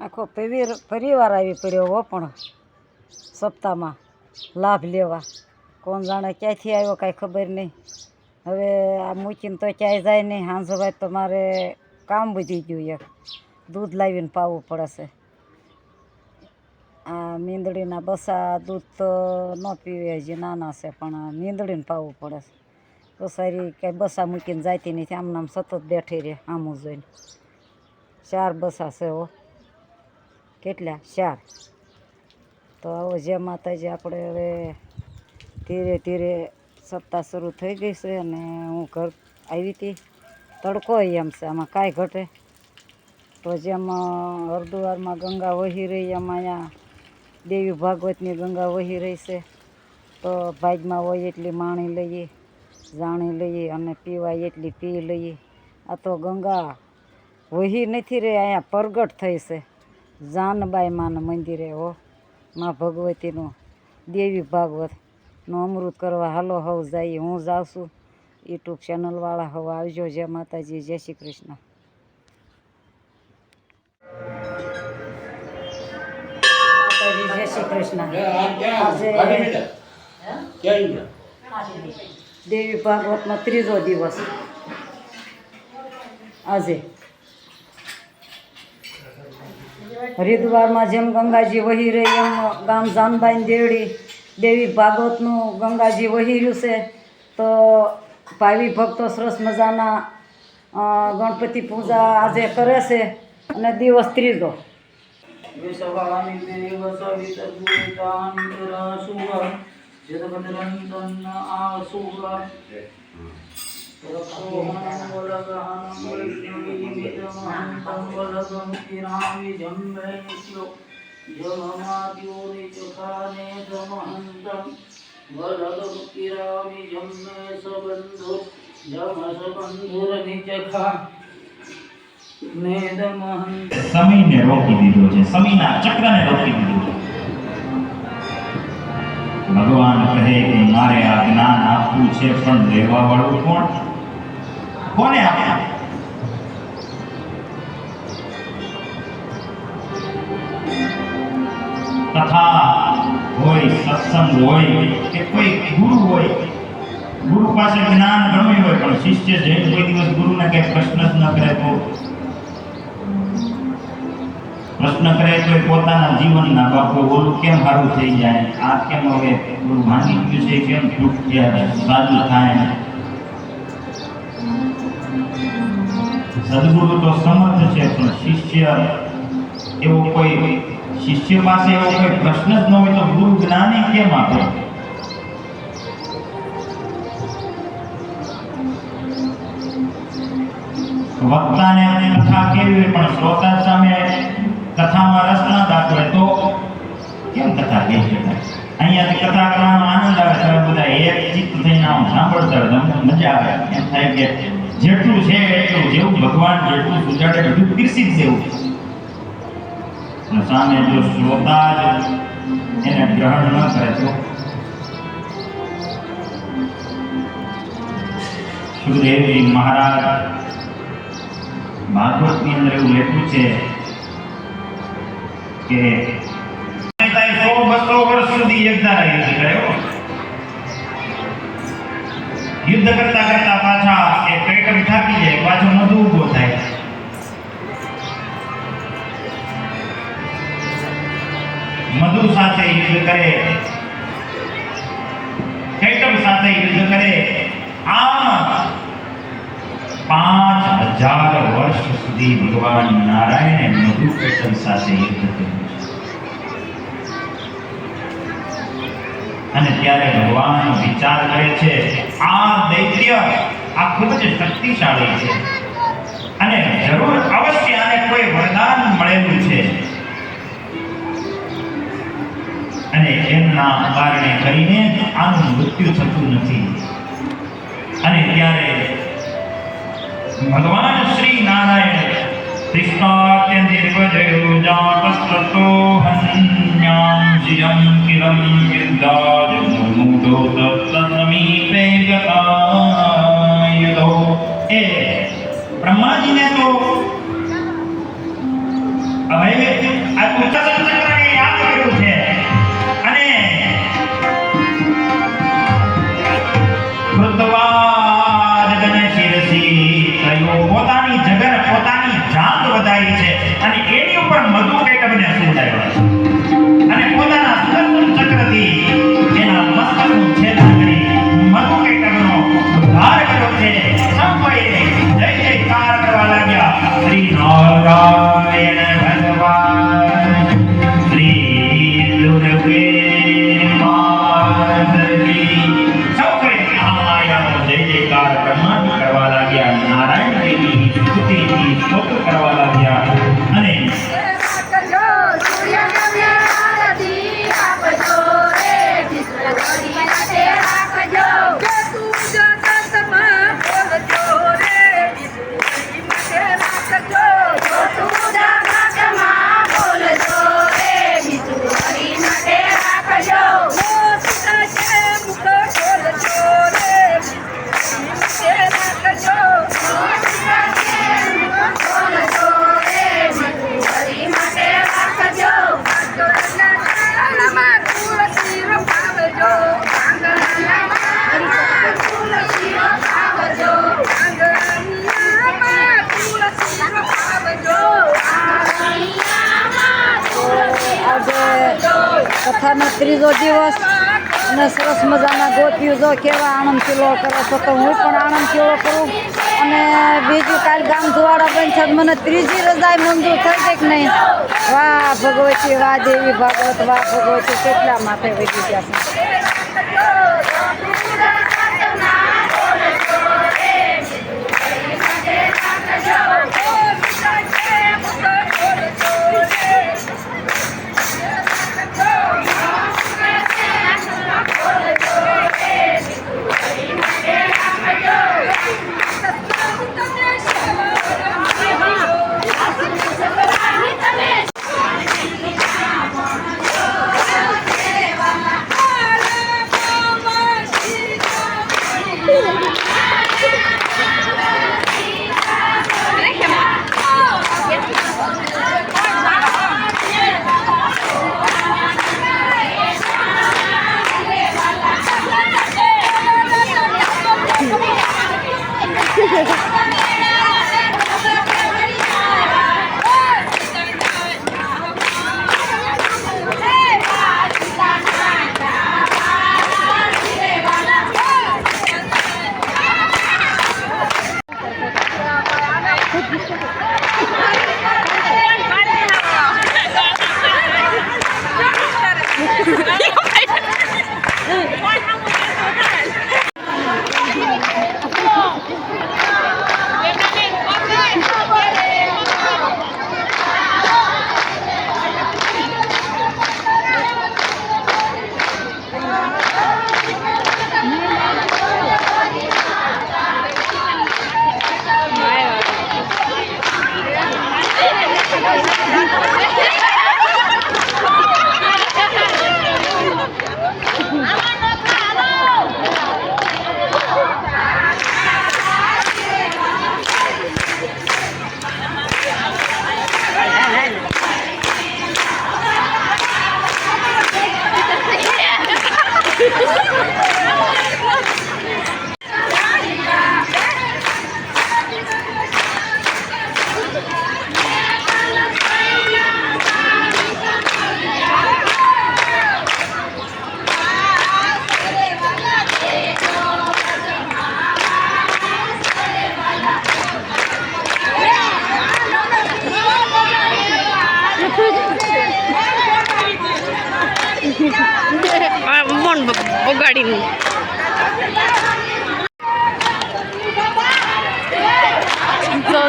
આખો પરિવાર આવી પડ્યો હો, પણ સપ્તાહમાં લાભ લેવા. કોણ જાણે ક્યાંથી આવ્યો કાંઈ ખબર નહીં. હવે આ મૂકીને તો ક્યાંય જાય નહીં. સાંજવાય તો મારે કામ વધી ગયું. એક દૂધ લાવીને પાવું પડે છે. આ મીંદડીના બસા દૂધ તો ન પીવે, હજી નાના છે, પણ મીંદડીને પાવું પડે છે. બસારી કાંઈ બસા મૂકીને જાતી નથી. આમ નામ સતત બેઠી રહે આમું જોઈને. 4 બસા છે હો. કેટલા? 4. તો આવો જે માતાજી આપણે હવે ધીરે ધીરે સપ્તાહ શરૂ થઈ ગઈ છે. અને હું ઘર આવી હતી. તડકો એમ છે, આમાં કાંઈ ઘટે. તો જેમ હરિદ્વારમાં ગંગા વહી રહી, એમ અહીંયા દેવી ભાગવતની ગંગા વહી રહી છે. તો ભાગમાં હોય એટલી માણી લઈએ, જાણી લઈએ, અને પીવાય એટલી પી લઈએ. આ તો ગંગા વહી નથી રહી, અહીંયા પ્રગટ થઈ છે. જાનબાઈ માના મંદિરે હો, મા ભગવતીનું દેવી ભાગવતનું અમૃત કરવા હાલો હવ જઈએ. હું જાઉં છું. યુટ્યુબ ચેનલવાળા હવે આવજો. જય માતાજી, જય શ્રી કૃષ્ણ. જય શ્રી કૃષ્ણ. આજે દેવી ભાગવતનો 3જો દિવસ. આજે હરિદ્વારમાં જેમ ગંગાજી વહી રહી, એમ ગામ જાનબાઈ દેવડી દેવી ભાગવતનું ગંગાજી વહી રહ્યું છે. તો ભાવિ ભક્તો સરસ મજાના ગણપતિ પૂજા આજે કરે છે. અને દિવસ 3જો. સમયને રોકી દીધો છે, સમયના ચક્રને રોકી દીધું છે. ભગવાન કહે કે મારે આ જ્ઞાન આપવું છે, પણ લેવા વાળું કોણ? કોને આપ્યા? કથા હોય, સત્સંગ હોય, કે કોઈ ગુરુ હોય, ગુરુ પાસે જ્ઞાન ઘણું હોય, પણ શિષ્ય જે કોઈ દિવસ ગુરુને કઈ પ્રશ્ન જ ન કરે તો પ્રશ્ન કરે તો પોતાના જીવનના બાપુ ઓલું કેમ સારું થઈ જાય, આ કેમ હવે ઓલું ભાંગી ગયું છે, કેમ તૂટ ગયા, સાદું થાય. સદગુરુ તો સમર્થ છે, પણ શિષ્ય એવો કોઈ શિષ્ય પાસે એવો કોઈ પ્રશ્ન જ ન હોય તો ગુરુ જ્ઞાની કેમ આપે? વક્તાને કથા કેવી હોય, પણ શ્રોતા સામે કથામાં રસ ના દાખવે તો કેમ કથા કહી શકાય? અહીંયાથી કથા કરવાનો આનંદ આવે. તમે બધા એક ચિત્ત થઈને આમ સાંભળતા હોય, તમને મજા આવે. એમ થાય કે જેટલું છે એટલું, જેવું ભગવાન જેટલું સુજાડે બધું પીરસી જ દેવું. અને સામે જો શ્રોતા જ એને ગ્રહણ ન કરે તો સુખદેવજી મહારાજ ભાગવતની અંદર એવું લખ્યું છે કે 100-200 વર્ષ સુધી યુદ્ધ કર્યો. યુદ્ધ કરતા કરતા પાછા એ પેટમ થાકી જાય, પાછો મધુ ઊભો થાય. મધુ સાથે યુદ્ધ કરે, કેટમ સાથે યુદ્ધ કરે. આમ 5000 વર્ષ સુધી ભગવાન નારાયણે મધુ કેટમ સાથે યુદ્ધ કર્યું. અને ત્યારે ભગવાન વિચાર કરે છે, આ દૈત્ય આ ખૂબ જ શક્તિશાળી છે, અને જરૂર અવશ્ય આને કોઈ વરદાન મળેલું છે, અને એમના કારણે કરીને આનું મૃત્યુ થતું નથી. અને ત્યારે ભગવાન શ્રી નારાયણ કૃષ્ણાત્યનિર્વજયો જાતસ્તતો હન્યામ શિયમ કિરમ વિદ્યાજ મૂઢો તત્સમીપે ગતાયુધો. એ બ્રહ્માજીને તો હવે આ ઉત્તર ચક્રને યાદ કર્યું છે અને કૃતવાદ ગણ શિરસી કયો પોતાની જગર પોતાની જાત વધારી છે અને એની ઉપર મધુ કૈટભને સુવડાવ્યો અને પોતાના સુદર્શન ચક્રથી એના મસ્તકનું છેદન કરી મધુ કૈટભનો ઉદ્ધાર કર્યો છે. સૌએ જય જયકાર કરવા લાગ્યા. શ્રી નારાયણ ભગવાન શ્રી દુર્ગે માતની સૌએ નારાયણનો જય જયકાર કરવા લાગ્યા. નારાયણ દેવની સ્તુતિથી સ્તોત્ર કરવા લાગ્યા અને કથાનો ત્રીજો દિવસ અને સરસ મજાના ગોત્યું જો કેવા આનંદ કિલ્લો કરો છો તો હું પણ આનંદ કિલ્લો કરું. અને બીજું કાલ ગામ ધુવાડા બંધ છે મને ત્રીજી રજાઈ મંજૂર થઈ ગઈ કે નહીં. વાહ ભગવતી, વાહ દેવી ભાગવત, વાહ ભગવતી, કેટલા માથે વધી ગયા છે. મોન બગાડીને જો